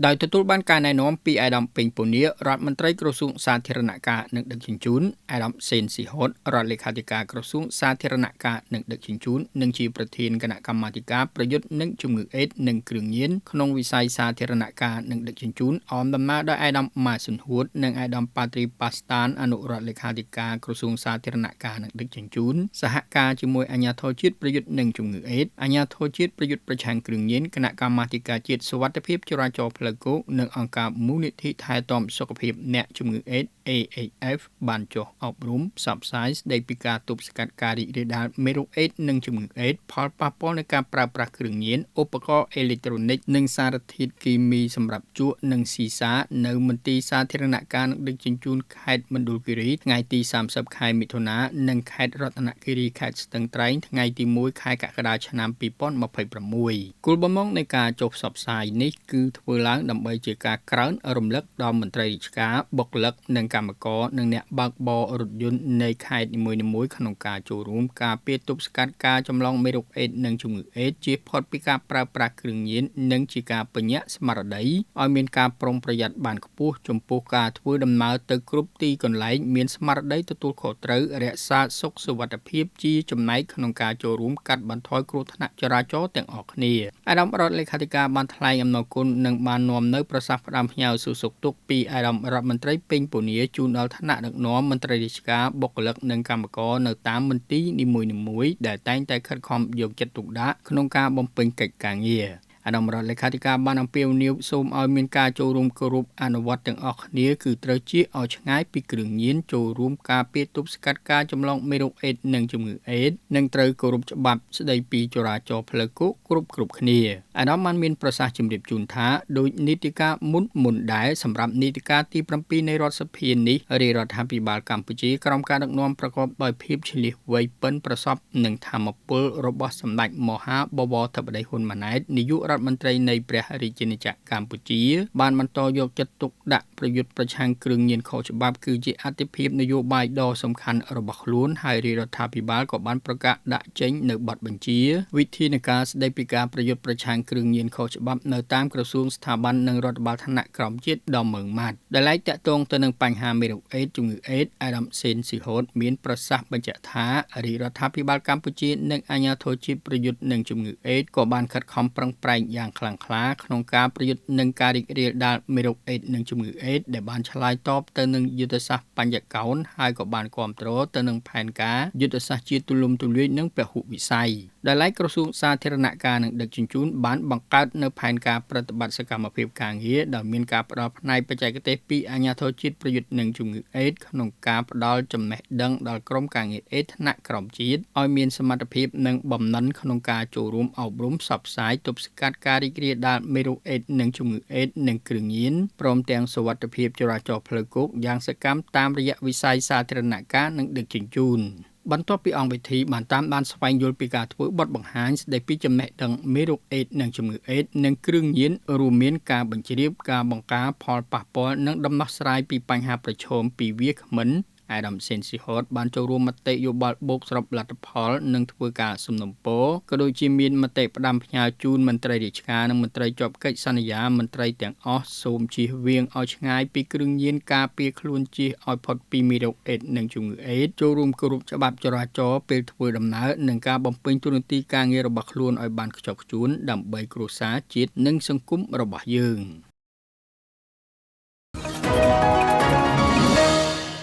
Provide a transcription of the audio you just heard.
ដោយទទួលបានការណែនាំពីអាដាមពេញពូនីរដ្ឋមន្ត្រីក្រសួងសាធារណការនិងដឹកជញ្ជូនអាដាមសេនស៊ីហតរដ្ឋលេខាធិការក្រសួងសាធារណការនិងដឹកជញ្ជូននិងជាប្រធានគណៈកម្មាធិការប្រយុទ្ធនឹងជំងឺអេដស៍និងគ្រឿងញៀនក្នុងវិស័យសាធារណការនិងដឹកជញ្ជូនអមដំណើរដោយអាដាមម៉ាស៊ុនហួតនិងអាដាមប៉ាត្រីប៉ាស្តានអនុរដ្ឋលេខាធិការក្រសួងសាធារណការនិងដឹកជញ្ជូនសហការជាមួយអាជ្ញាធរជាតិប្រយុទ្ធនឹងជំងឺអេដស៍អាជ្ញាធរជាតិប្រយុទ្ធប្រឆាំងគ្រឿងញៀនគណៈកម្មាធិការជាតិសុវត្ថិភាពចរាចរណ៍ផ្លូវគោកនិងអង្គការមូលនិធិថែទាំសុខភាពអ្នកជំងឺអេដស៍ AHF បានចុះអប់រំផ្សព្វផ្សាយស្ដីពីការទប់ស្កាត់ការរីករាលដាលមេរោគអេដស៍និងជំងឺអេដស៍ផលប៉ះពាល់នៃការប្រើប្រាស់គ្រឿងញៀនឧបករណ៍អេឡិចត្រូនិកនិងសារធាតុគីមីសម្រាប់ជក់និងស៊ីសានៅមន្ទីរសាធារណការនិងដឹកជញ្ជូនខេត្តមណ្ឌលគិរីថ្ងៃទី30ខែមិថុនានិងខេត្តរតនគិរីខេត្តស្ទឹងត្រែងថ្ងៃទី1ខែកក្កដាឆ្នាំ2026គោលបំណងនៃការចុះផ្សព្វផ្សាយនេះគឺធ្វើឡើងដើម្បីជាការក្រើនរំលឹកដល់មន្ត្រីរាជការបុគ្គលិកនិងកម្មករនិងអ្នកបើកបររថយន្តនៃខេត្តនីមួយៗក្នុងការចូលរួមការពារទប់ស្កាត់ការចម្លងមេរោគអេដស៍និងជំងឺអេដស៍ជៀសផុតពីការប្រើប្រាស់គ្រឿងញៀននិងជាការពញ្ញាក់ស្មារតីឲ្យមានការប្រុងប្រយ័ត្នបានខ្ពស់ចំពោះការធ្វើដំណើរទៅគ្រប់ទីកន្លែងមានស្មារតីទទួលខុសត្រូវរក្សាសុខសុវត្ថិភាពជាចំណែកក្នុងការចូលរួមកាត់បន្ថយគ្រោះថ្នាក់ចរាចរណ៍ទាំងអស់គ្នាអាដាមរដ្ឋលេខាធិការបានថ្លែងអំណរគុណនិងបាននាំនៅប្រសាសន៍ផ្ដាំផ្ញើសួរសុខទុក្ខពីអាដាមរដ្ឋមន្ត្រីពេញពូនីជូនដល់ថ្នាក់ដឹកនាំមន្ត្រីរាជការបុគ្គលិកនិងកម្មករនៅតាមមន្ទីរនីមួយៗដែលតែងតែខិតខំយកចិត្តទុកដាក់ក្នុងការបំពេញកិច្ចការងារអាដាមរដ្ឋលេខាធិការបានអំពាវនាវសូមឲ្យមានការចូលរួមគោរពអនុវត្តទាំងអស់គ្នាគឺត្រូវជៀសឲ្យឆ្ងាយពីគ្រឿងញៀនចូលរួមការពារទប់ស្កាត់ការចម្លងមេរោគអេដស៍និងជំងឺអេដស៍និងត្រូវគោរពច្បាប់ស្តីពីចរាចរណ៍ផ្លូវគោកគ្រប់គ្នាអាដាមបានមានប្រសាសន៍ជម្រាបជូនថាដោយនីតិកាលមុនដែរសម្រាប់នីតិកាលទី7នៃរដ្ឋសភានេះរាជរដ្ឋាភិបាលកម្ពុជាក្រោមការដឹកនាំប្រកបដោយភាពឈ្លាសវៃប៉ិនប្រសប់និងធម៌ពលរបស់សម្ដេចមហាបវរធិបតីហ៊ុនម៉ាណែតនាយករដ្ឋមន្ត្រីនៃព្រះរាជាណាចក្រកម្ពុជាបានបន្តយកចិត្តទុកដាក់ប្រយុទ្ធប្រឆាំងគ្រឿងញៀនខុសច្បាប់គឺជាអាទិភាពនយោបាយដ៏សំខាន់របស់ខ្លួនហើយរាជរដ្ឋាភិបាលក៏បានប្រកាសដាក់ចេញនៅបទបញ្ជាវិធានការស្តីពីការប្រយុទ្ធប្រឆាំងគ្រឿងញៀនខុសច្បាប់នៅតាមក្រសួងស្ថាប័ននិងរដ្ឋបាលថ្នាក់ក្រោមជាតិដ៏ម៉ឺងម៉ាត់ដែលឡាយតាក់ទងទៅនឹងបញ្ហាមេរោគអេដស៍ជំងឺអេដស៍អាដាមសេនស៊ីហតមានប្រសាសន៍បញ្ជាក់ថារាជរដ្ឋាភិបាលកម្ពុជានិងអាជ្ញាធរជាតិប្រយុទ្ធនឹងជំងឺអេដស៍ក៏បានខិតខំប្រឹងប្រែងយ៉ាងខ្លាំងក្លាក្នុងការប្រយុទ្ធនឹងការរីករាលដាលមេរោគអេដស៍និងជំងឺអេដស៍ដែលបានឆ្លើយតបទៅនឹងយុទ្ធសាស្ត្របញ្ញកោណហើយក៏បានគាំទ្រទៅនឹងផែនការយុទ្ធសាស្ត្រជាតិទូលំទូលាយនិងពហុវិស័យដែលឡែកក្រសួងសាធារណការនិងដឹកជញ្ជូនបានបង្កើតនៅផែនការប្រតិបត្តិសកម្មភាពការងារដោយមានការផ្តល់ផ្នែកបច្ចេកទេសពីអាជ្ញាធរជាតិប្រយុទ្ធនឹងជំងឺអេដស៍ក្នុងការផ្តល់ចំណេះដឹងដល់ក្រុមការងារអេដស៍ថ្នាក់ក្រោមជាតិឲ្យមានសមត្ថភាពនិងបំណិនក្នុងការចូលរួមអប់រំផ្សព្វផ្សាយទប់ស្កាត់ការរីករាលដាលមេរោគអេដស៍និងជំងឺអេដស៍និងគ្រឿងញៀនព្រមទាំងសុវត្ថិភាពចរាចរណ៍ផ្លូវគោកយ៉ាងសកម្មតាមរយៈវិស័យសាធារណការនិងដឹកជញ្ជូនបន្ទាប់ពីអង្គវិធីបានតាមដានស្វែងយល់ពីការធ្វើបទបង្ហាញស្ដីពីចំណេះដឹងមេរោគអេដស៍និងជំងឺអេដស៍និងគ្រឿងញៀនរួមមានការបញ្ជ្រាបការបង្ការផលប៉ះពាល់និងដំណោះស្រាយពីបញ្ហាប្រឈមពីវាគ្មិនអាដាមសេនស៊ីហតបានចូលរួមមតិយោបល់បូកសរុបលទ្ធផលនិងធ្វើការសំណូមពរក៏ដូចជាមានមតិផ្ដាំផ្ញើជូនមន្ត្រីរាជការនិងមន្ត្រីជាប់កិច្ចសន្យាមន្ត្រីទាំងអស់សូមជៀសវាងឲ្យឆ្ងាយពីគ្រឿងញៀនការពារខ្លួនជៀសឲ្យផុតពីមេរោគអេដស៍និងជំងឺអេដស៍ចូលរួមគោរពច្បាប់ចរាចរណ៍ពេលធ្វើដំណើរនិងការបំពេញតួនាទីការងាររបស់ខ្លួនឲ្យបានខ្ជាប់ខ្ជួនដើម្បីគ្រួសារជាតិនិងសង្គមរបស់យើង